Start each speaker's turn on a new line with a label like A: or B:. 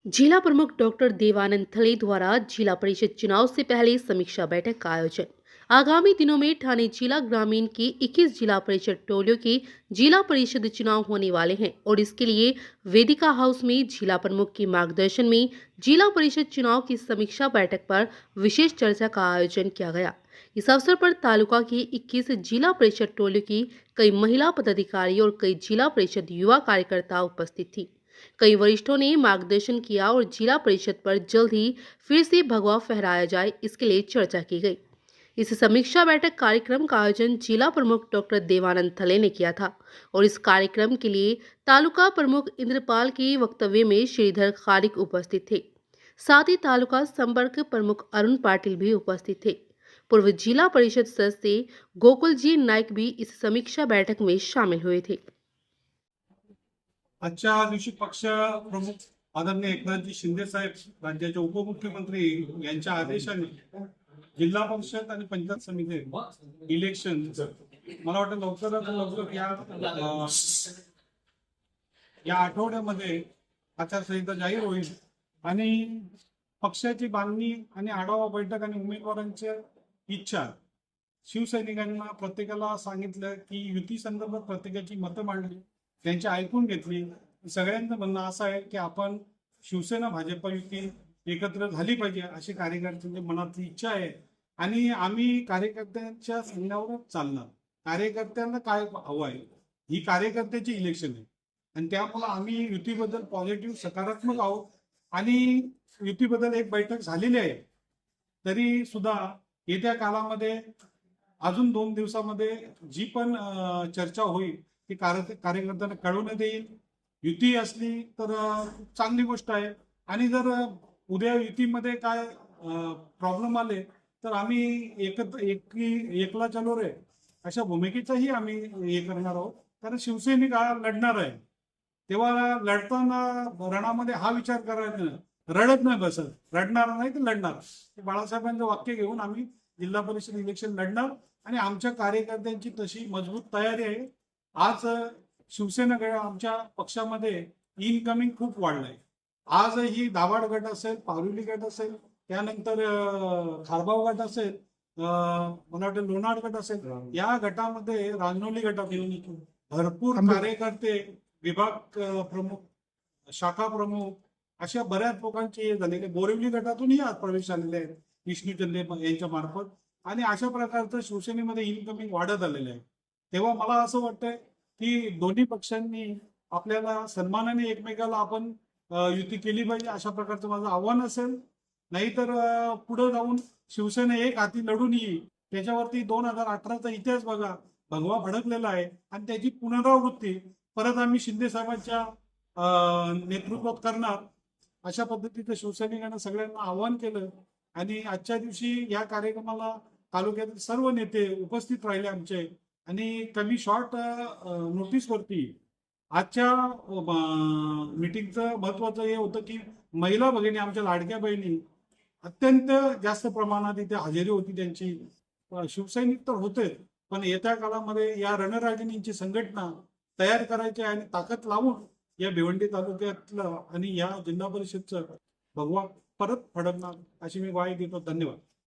A: जिला प्रमुख डॉक्टर देवानंद थले द्वारा जिला परिषद चुनाव से पहले समीक्षा बैठक का आयोजन। आगामी दिनों में ठाणे जिला ग्रामीण की 21 जिला परिषद टोलियों के जिला परिषद चुनाव होने वाले हैं और इसके लिए वेदिका हाउस में जिला प्रमुख के मार्गदर्शन में जिला परिषद चुनाव की समीक्षा बैठक पर विशेष चर्चा का आयोजन किया गया। इस अवसर पर तालुका की 21 जिला परिषद टोलियों की कई महिला पदाधिकारी और कई जिला परिषद युवा कार्यकर्ता उपस्थित थी। कई वरिष्ठों ने मार्गदर्शन किया और जिला परिषद पर जल्द ही फिर से भगवा फहराया जाए, इसके लिए चर्चा की गई। इस समीक्षा बैठक कार्यक्रम का आयोजन जिला प्रमुख डॉक्टर देवानंद थले ने किया था और इस कार्यक्रम के लिए तालुका प्रमुख इंद्रपाल के वक्तव्य में श्रीधर खारिक उपस्थित थे। साथ ही तालुका संपर्क प्रमुख अरुण पाटिल भी उपस्थित थे। पूर्व जिला परिषद सदस्य गोकुल जी नायक भी इस समीक्षा बैठक में शामिल हुए थे।
B: आजच्या दिवशी पक्ष प्रमुख आदरणीय एकनाथजी शिंदे साहेब राज्याचे उपमुख्यमंत्री यांच्या आदेशाने जिल्हा परिषद आणि पंचायत समिती इलेक्शन मला वाटतं लवकरात लवकर या आठवड्यामध्ये आचारसंहिता जाहीर होईल आणि पक्षाची बांधणी आणि आढावा बैठक आणि उमेदवारांच्या इच्छा शिवसैनिकांना प्रत्येकाला सांगितलं की युती संदर्भात प्रत्येकाची मतं मांडली, त्यांची ऐकून घेतली। सगळ्यांचं म्हणणं असं आहे की आपण शिवसेना भाजप युती एकत्र झाली पाहिजे अशी कार्यकर्त्यांच्या मनातली इच्छा आहे आणि आम्ही कार्यकर्त्यांच्या सांगण्यावरच चालणार। कार्यकर्त्यांना काय हवं आहे ही कार्यकर्त्याची इलेक्शन आहे आणि त्यामुळे आम्ही युतीबद्दल पॉझिटिव्ह सकारात्मक आहोत आणि युतीबद्दल एक बैठक झालेली आहे। तरी सुद्धा येत्या काळामध्ये अजून 2 दिवसामध्ये जी पण चर्चा होईल ती कार्यकर्त्यांना कळवण्यात येईल। युती असली तर चांगली गोष्ट आहे आणि जर उद्या युतीमध्ये काय प्रॉब्लेम आले तर आम्ही एकला चलो रे अशा भूमिकेचाही आम्ही हे करणार आहोत। कारण शिवसैनिक लढणार आहे तेव्हा लढताना रणामध्ये हा विचार करायचा, रडत नाही बसत, रडणार नाही तर लढणार। बाळासाहेबांचं वाक्य घेऊन आम्ही जिल्हा परिषद इलेक्शन लढणार आणि आमच्या कार्यकर्त्यांची तशी मजबूत तयारी आहे। आज शिवसेना आमच्या पक्षामध्ये इनकमिंग खूप वाढलंय। आज ही दाभाड गट असेल, पारुली गट असेल, त्यानंतर खारबाव गट असेल, मला वाटतं लोणाड गट असेल, या गटामध्ये राजनोली गटात भरपूर कार्यकर्ते, विभाग प्रमुख, शाखा प्रमुख अशा बऱ्याच लोकांचे झालेले बोरिवली गटातूनही आज प्रवेश झालेले आहेत विष्णू चंदे यांच्या मार्फत आणि अशा प्रकारचं शिवसेनेमध्ये इनकमिंग वाढत आलेलं आहे। तेव्हा मला असं वाटतंय की दोन्ही पक्षांनी आपल्याला सन्मानाने एकमेकाला आपण युती केली पाहिजे अशा प्रकारचं माझं आव्हान असेल। नाहीतर पुढे जाऊन शिवसेना एक हाती लढून येईल। त्याच्यावरती 2018चा इतिहास बघा, भगवा भडकलेला आहे आणि त्याची पुनरावृत्ती परत आम्ही शिंदे साहेबांच्या नेतृत्वात करणार अशा पद्धतीचं शिवसैनिकांना सगळ्यांना आव्हान केलं आणि आजच्या दिवशी या कार्यक्रमाला तालुक्यातील सर्व नेते उपस्थित राहिले आमचे आणि कमी शॉर्ट नोटीसवरती आजच्या मीटिंगचं महत्वाचं हे होतं की महिला भगिनी, आमच्या लाडक्या बहिणी अत्यंत जास्त प्रमाणात इथे हजेरी होती त्यांची। शिवसैनिक तर होते पण येत्या काळामध्ये या रणरागिणींची संघटना तयार करायची आणि ताकद लावून या भिवंडी तालुक्यातलं आणि या जिल्हा परिषदचं भगवा परत फडकणार अशी मी ग्वाही देतो। धन्यवाद।